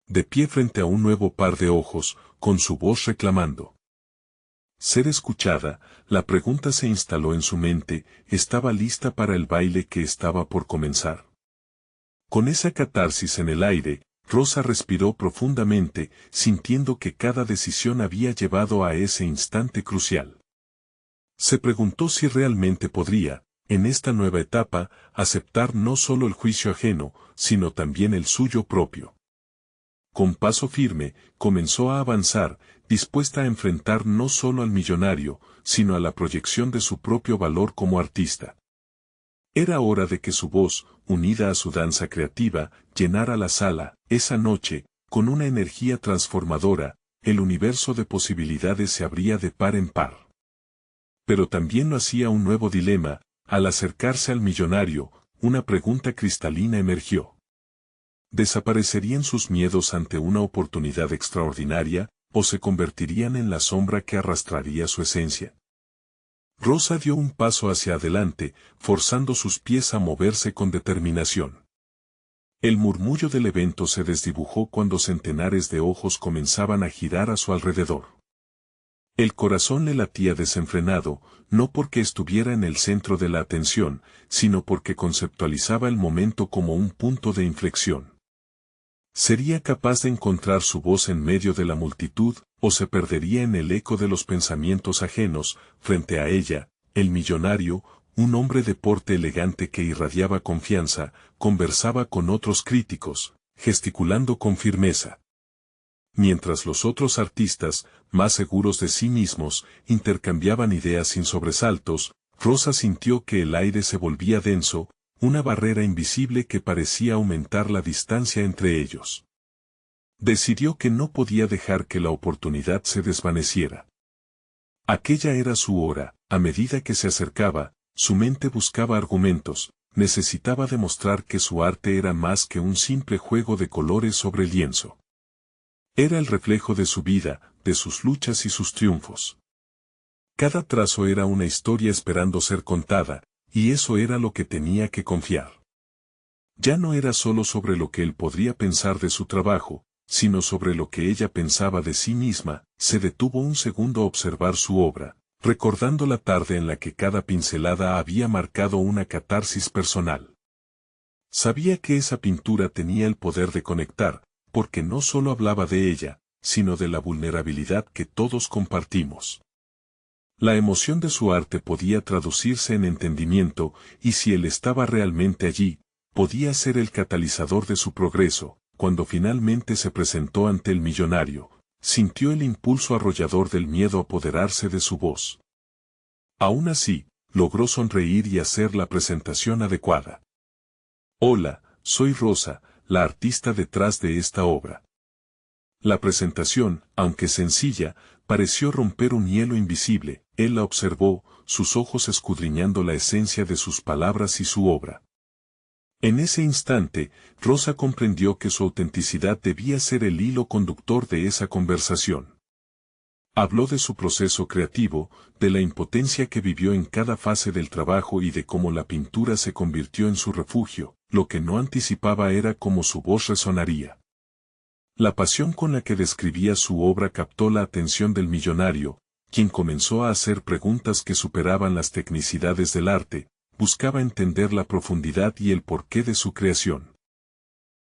De pie frente a un nuevo par de ojos, con su voz reclamando ser escuchada, la pregunta se instaló en su mente, ¿estaba lista para el baile que estaba por comenzar? Con esa catarsis en el aire, Rosa respiró profundamente, sintiendo que cada decisión había llevado a ese instante crucial. Se preguntó si realmente podría, en esta nueva etapa, aceptar no solo el juicio ajeno, sino también el suyo propio. Con paso firme, comenzó a avanzar, dispuesta a enfrentar no solo al millonario, sino a la proyección de su propio valor como artista. Era hora de que su voz, unida a su danza creativa, llenara la sala. Esa noche, con una energía transformadora, el universo de posibilidades se abría de par en par. Pero también lo hacía un nuevo dilema. Al acercarse al millonario, una pregunta cristalina emergió. ¿Desaparecerían sus miedos ante una oportunidad extraordinaria, o se convertirían en la sombra que arrastraría su esencia? Rosa dio un paso hacia adelante, forzando sus pies a moverse con determinación. El murmullo del evento se desdibujó cuando centenares de ojos comenzaban a girar a su alrededor. El corazón le latía desenfrenado, no porque estuviera en el centro de la atención, sino porque conceptualizaba el momento como un punto de inflexión. ¿Sería capaz de encontrar su voz en medio de la multitud, o se perdería en el eco de los pensamientos ajenos? Frente a ella, el millonario, un hombre de porte elegante que irradiaba confianza, conversaba con otros críticos, gesticulando con firmeza. Mientras los otros artistas, más seguros de sí mismos, intercambiaban ideas sin sobresaltos, Rosa sintió que el aire se volvía denso, una barrera invisible que parecía aumentar la distancia entre ellos. Decidió que no podía dejar que la oportunidad se desvaneciera. Aquella era su hora. A medida que se acercaba, su mente buscaba argumentos, necesitaba demostrar que su arte era más que un simple juego de colores sobre el lienzo. Era el reflejo de su vida, de sus luchas y sus triunfos. Cada trazo era una historia esperando ser contada, y eso era lo que tenía que confiar. Ya no era solo sobre lo que él podría pensar de su trabajo, sino sobre lo que ella pensaba de sí misma. Se detuvo un segundo a observar su obra, recordando la tarde en la que cada pincelada había marcado una catarsis personal. Sabía que esa pintura tenía el poder de conectar, porque no solo hablaba de ella, sino de la vulnerabilidad que todos compartimos. La emoción de su arte podía traducirse en entendimiento, y si él estaba realmente allí, podía ser el catalizador de su progreso. Cuando finalmente se presentó ante el millonario, sintió el impulso arrollador del miedo apoderarse de su voz. Aún así, logró sonreír y hacer la presentación adecuada. Hola, soy Rosa, la artista detrás de esta obra. La presentación, aunque sencilla, pareció romper un hielo invisible. Él la observó, sus ojos escudriñando la esencia de sus palabras y su obra. En ese instante, Rosa comprendió que su autenticidad debía ser el hilo conductor de esa conversación. Habló de su proceso creativo, de la impotencia que vivió en cada fase del trabajo y de cómo la pintura se convirtió en su refugio. Lo que no anticipaba era cómo su voz resonaría. La pasión con la que describía su obra captó la atención del millonario, quien comenzó a hacer preguntas que superaban las tecnicidades del arte, buscaba entender la profundidad y el porqué de su creación.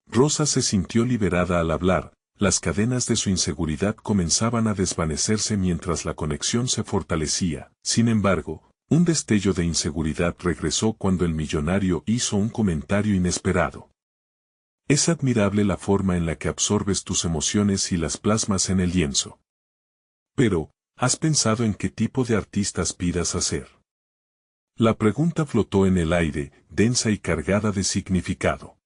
Rosa se sintió liberada al hablar, las cadenas de su inseguridad comenzaban a desvanecerse mientras la conexión se fortalecía. Sin embargo, un destello de inseguridad regresó cuando el millonario hizo un comentario inesperado. Es admirable la forma en la que absorbes tus emociones y las plasmas en el lienzo. Pero, ¿has pensado en qué tipo de artista aspiras a ser? La pregunta flotó en el aire, densa y cargada de significado.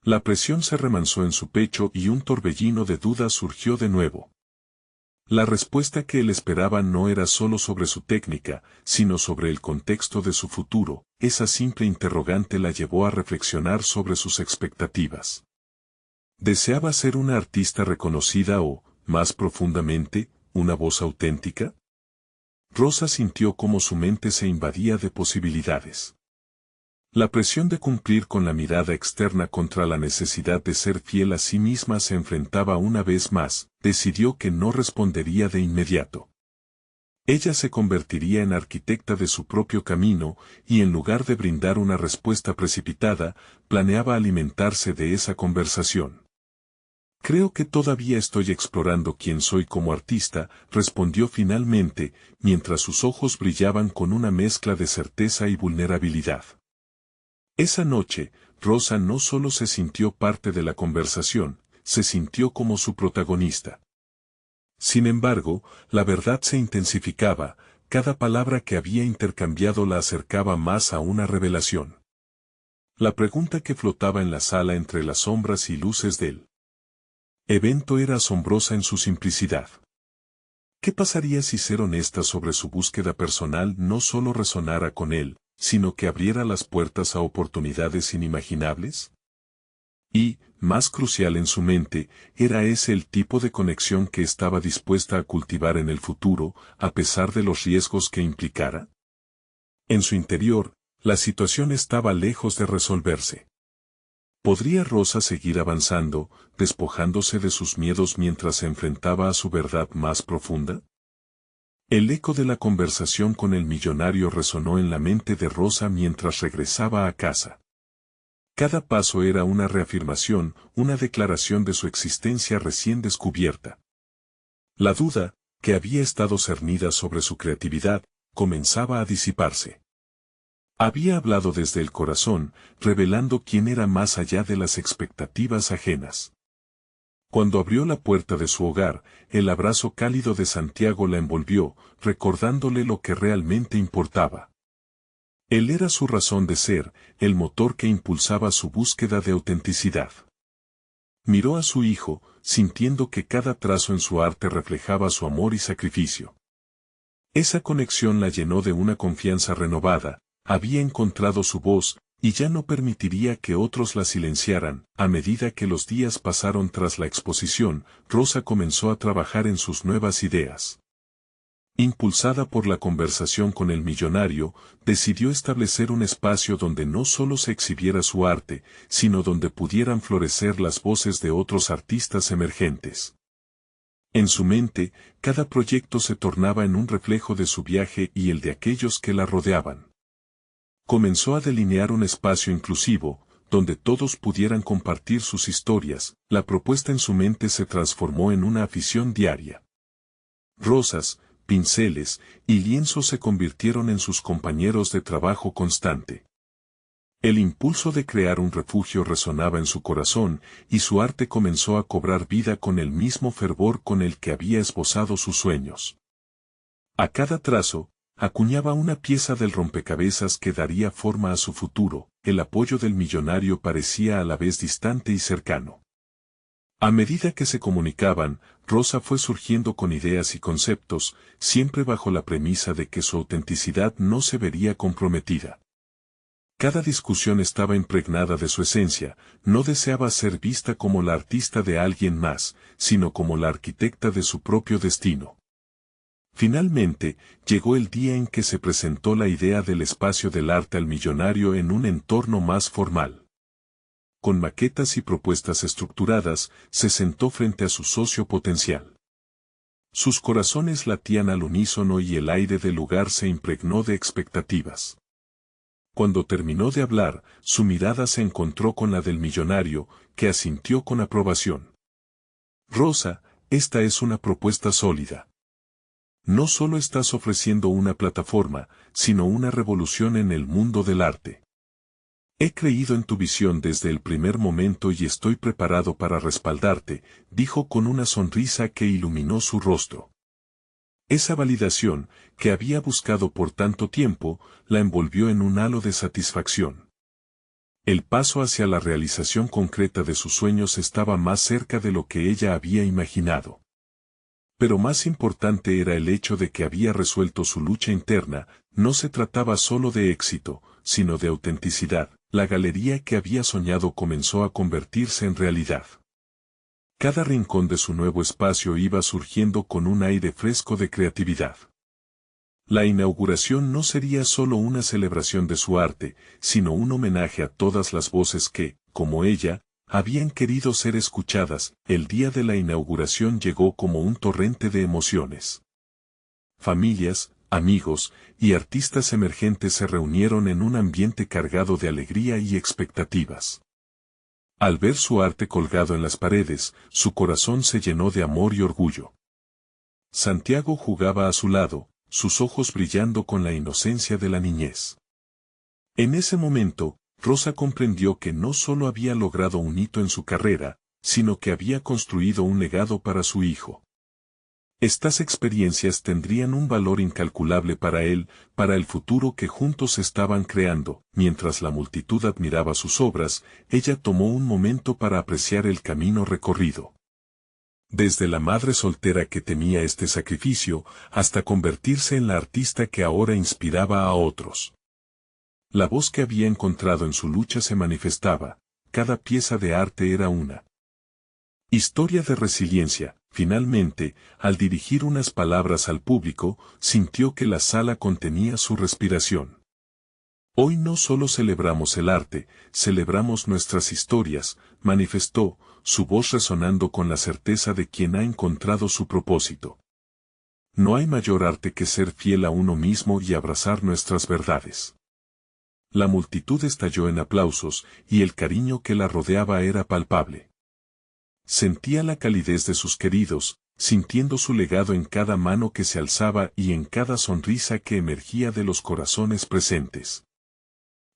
La presión se remansó en su pecho y un torbellino de dudas surgió de nuevo. La respuesta que él esperaba no era solo sobre su técnica, sino sobre el contexto de su futuro. Esa simple interrogante la llevó a reflexionar sobre sus expectativas. ¿Deseaba ser una artista reconocida o, más profundamente, una voz auténtica? Rosa sintió cómo su mente se invadía de posibilidades. La presión de cumplir con la mirada externa contra la necesidad de ser fiel a sí misma se enfrentaba una vez más. Decidió que no respondería de inmediato. Ella se convertiría en arquitecta de su propio camino, y en lugar de brindar una respuesta precipitada, planeaba alimentarse de esa conversación. Creo que todavía estoy explorando quién soy como artista, respondió finalmente, mientras sus ojos brillaban con una mezcla de certeza y vulnerabilidad. Esa noche, Rosa no solo se sintió parte de la conversación, se sintió como su protagonista. Sin embargo, la verdad se intensificaba, cada palabra que había intercambiado la acercaba más a una revelación. La pregunta que flotaba en la sala entre las sombras y luces del evento era asombrosa en su simplicidad. ¿Qué pasaría si ser honesta sobre su búsqueda personal no solo resonara con él, sino que abriera las puertas a oportunidades inimaginables? Y, más crucial en su mente, ¿era ese el tipo de conexión que estaba dispuesta a cultivar en el futuro, a pesar de los riesgos que implicara? En su interior, la situación estaba lejos de resolverse. ¿Podría Rosa seguir avanzando, despojándose de sus miedos mientras se enfrentaba a su verdad más profunda? El eco de la conversación con el millonario resonó en la mente de Rosa mientras regresaba a casa. Cada paso era una reafirmación, una declaración de su existencia recién descubierta. La duda, que había estado cernida sobre su creatividad, comenzaba a disiparse. Había hablado desde el corazón, revelando quién era más allá de las expectativas ajenas. Cuando abrió la puerta de su hogar, el abrazo cálido de Santiago la envolvió, recordándole lo que realmente importaba. Él era su razón de ser, el motor que impulsaba su búsqueda de autenticidad. Miró a su hijo, sintiendo que cada trazo en su arte reflejaba su amor y sacrificio. Esa conexión la llenó de una confianza renovada, había encontrado su voz, y ya no permitiría que otros la silenciaran. A medida que los días pasaron tras la exposición, Rosa comenzó a trabajar en sus nuevas ideas. Impulsada por la conversación con el millonario, decidió establecer un espacio donde no solo se exhibiera su arte, sino donde pudieran florecer las voces de otros artistas emergentes. En su mente, cada proyecto se tornaba en un reflejo de su viaje y el de aquellos que la rodeaban. Comenzó a delinear un espacio inclusivo, donde todos pudieran compartir sus historias. La propuesta en su mente se transformó en una afición diaria. Rosas, pinceles y lienzos se convirtieron en sus compañeros de trabajo constante. El impulso de crear un refugio resonaba en su corazón, y su arte comenzó a cobrar vida con el mismo fervor con el que había esbozado sus sueños. A cada trazo, acuñaba una pieza del rompecabezas que daría forma a su futuro. El apoyo del millonario parecía a la vez distante y cercano. A medida que se comunicaban, Rosa fue surgiendo con ideas y conceptos, siempre bajo la premisa de que su autenticidad no se vería comprometida. Cada discusión estaba impregnada de su esencia, no deseaba ser vista como la artista de alguien más, sino como la arquitecta de su propio destino. Finalmente, llegó el día en que se presentó la idea del espacio del arte al millonario en un entorno más formal. Con maquetas y propuestas estructuradas, se sentó frente a su socio potencial. Sus corazones latían al unísono y el aire del lugar se impregnó de expectativas. Cuando terminó de hablar, su mirada se encontró con la del millonario, que asintió con aprobación. Rosa, esta es una propuesta sólida. No solo estás ofreciendo una plataforma, sino una revolución en el mundo del arte. He creído en tu visión desde el primer momento y estoy preparado para respaldarte, dijo con una sonrisa que iluminó su rostro. Esa validación, que había buscado por tanto tiempo, la envolvió en un halo de satisfacción. El paso hacia la realización concreta de sus sueños estaba más cerca de lo que ella había imaginado. Pero más importante era el hecho de que había resuelto su lucha interna, no se trataba solo de éxito, sino de autenticidad. La galería que había soñado comenzó a convertirse en realidad. Cada rincón de su nuevo espacio iba surgiendo con un aire fresco de creatividad. La inauguración no sería solo una celebración de su arte, sino un homenaje a todas las voces que, como ella, habían querido ser escuchadas. El día de la inauguración llegó como un torrente de emociones. Familias, amigos y artistas emergentes se reunieron en un ambiente cargado de alegría y expectativas. Al ver su arte colgado en las paredes, su corazón se llenó de amor y orgullo. Santiago jugaba a su lado, sus ojos brillando con la inocencia de la niñez. En ese momento, Rosa comprendió que no solo había logrado un hito en su carrera, sino que había construido un legado para su hijo. Estas experiencias tendrían un valor incalculable para él, para el futuro que juntos estaban creando. Mientras la multitud admiraba sus obras, ella tomó un momento para apreciar el camino recorrido. Desde la madre soltera que temía este sacrificio, hasta convertirse en la artista que ahora inspiraba a otros. La voz que había encontrado en su lucha se manifestaba, cada pieza de arte era una historia de resiliencia. Finalmente, al dirigir unas palabras al público, sintió que la sala contenía su respiración. Hoy no solo celebramos el arte, celebramos nuestras historias, manifestó, su voz resonando con la certeza de quien ha encontrado su propósito. No hay mayor arte que ser fiel a uno mismo y abrazar nuestras verdades. La multitud estalló en aplausos, y el cariño que la rodeaba era palpable. Sentía la calidez de sus queridos, sintiendo su legado en cada mano que se alzaba y en cada sonrisa que emergía de los corazones presentes.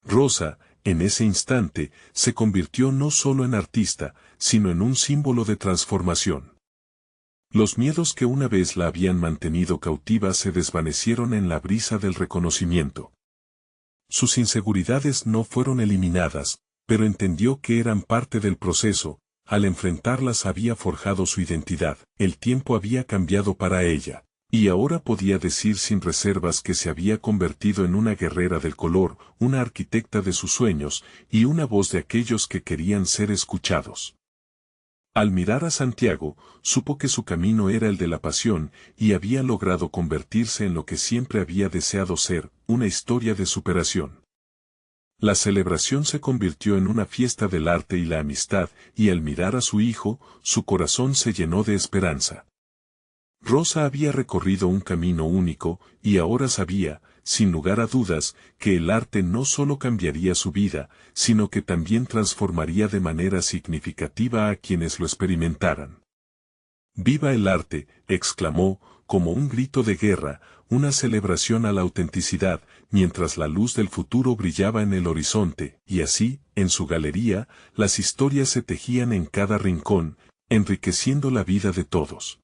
Rosa, en ese instante, se convirtió no solo en artista, sino en un símbolo de transformación. Los miedos que una vez la habían mantenido cautiva se desvanecieron en la brisa del reconocimiento. Sus inseguridades no fueron eliminadas, pero entendió que eran parte del proceso. Al enfrentarlas había forjado su identidad, el tiempo había cambiado para ella, y ahora podía decir sin reservas que se había convertido en una guerrera del color, una arquitecta de sus sueños, y una voz de aquellos que querían ser escuchados. Al mirar a Santiago, supo que su camino era el de la pasión, y había logrado convertirse en lo que siempre había deseado ser, una historia de superación. La celebración se convirtió en una fiesta del arte y la amistad, y al mirar a su hijo, su corazón se llenó de esperanza. Rosa había recorrido un camino único, y ahora sabía, sin lugar a dudas, que el arte no solo cambiaría su vida, sino que también transformaría de manera significativa a quienes lo experimentaran. ¡Viva el arte!, exclamó, como un grito de guerra, una celebración a la autenticidad, mientras la luz del futuro brillaba en el horizonte, y así, en su galería, las historias se tejían en cada rincón, enriqueciendo la vida de todos.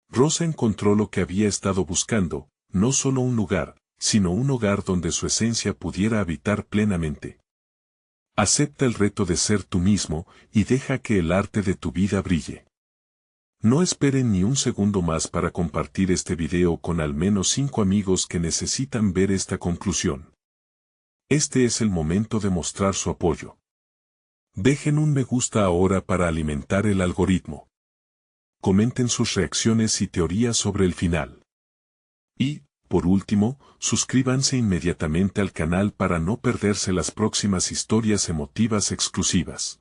Rosa encontró lo que había estado buscando, no solo un lugar, sino un hogar donde su esencia pudiera habitar plenamente. Acepta el reto de ser tú mismo, y deja que el arte de tu vida brille. No esperen ni un segundo más para compartir este video con al menos 5 amigos que necesitan ver esta conclusión. Este es el momento de mostrar su apoyo. Dejen un me gusta ahora para alimentar el algoritmo. Comenten sus reacciones y teorías sobre el final. Y, por último, suscríbanse inmediatamente al canal para no perderse las próximas historias emotivas exclusivas.